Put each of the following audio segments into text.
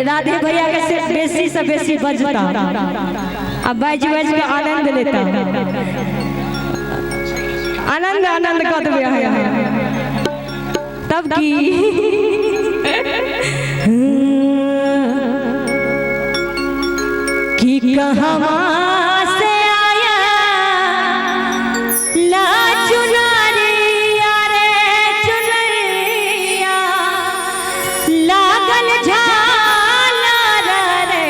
राधे भैया के से बेसी से बेसी बजता अब बाज बाज के आनंद लेता आनंद आनंद कर देवे तब की कहवा से आया ला चुनरिया रे चुनरिया लागल झालर रे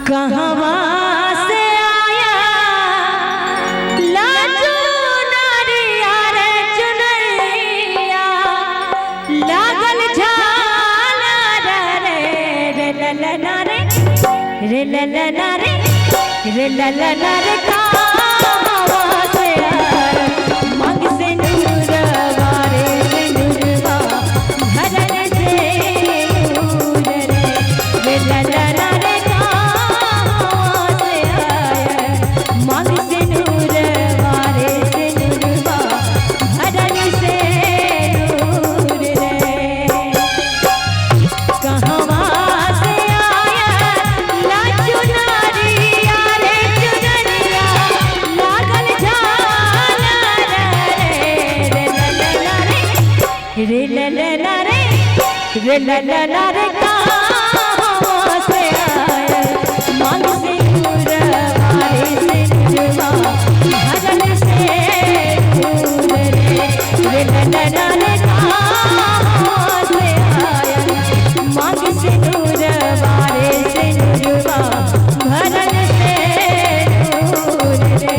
कहवा से आया ला चुनरिया रे चुनरिया लागल रे ललना रे कहवा से मांग से नूरवा रे नूरवा भरन से नूर रे ललना रे कहवा से आया मांग से नूरवा रे नूरवा भरन से नूर रे कहवा रे ललना रे कहवा से आया मांग से नूरवा रे नूरवा भरन से नूर रे ललना रे कहवा से आया मांग से नूरवा रे नूरवा भरन से नूर रे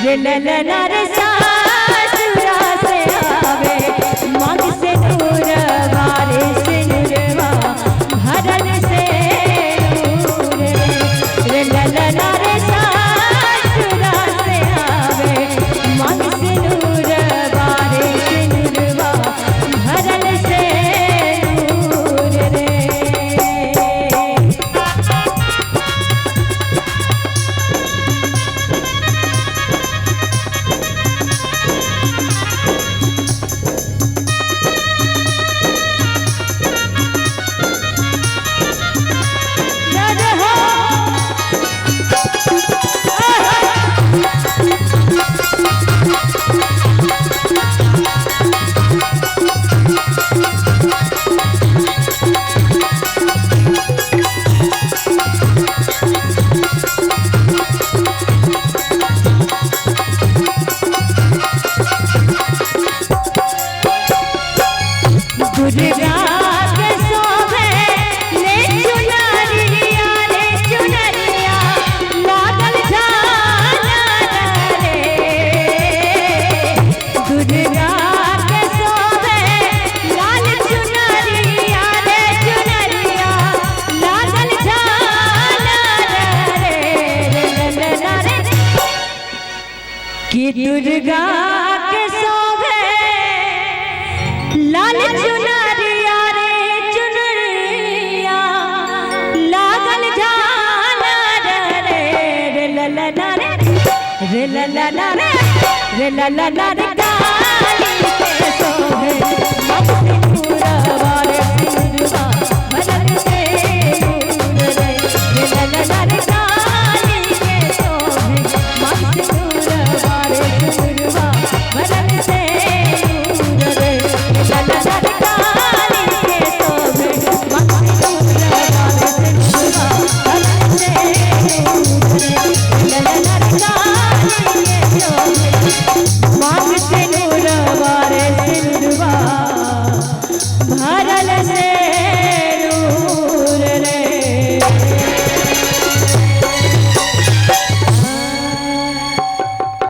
रे ललना रे सासुरा से आवे मांग से नूरवा रे नूरवा भरन से नूर रे ललना रे सासुरा से आवे मांग से नूरवा रे नूरवा भरन से नूर रे कि दुर्गा के शोभे लाल चुनरिया रे चुनरिया लागल झालर रे ललना रे काली के शोभे भरल से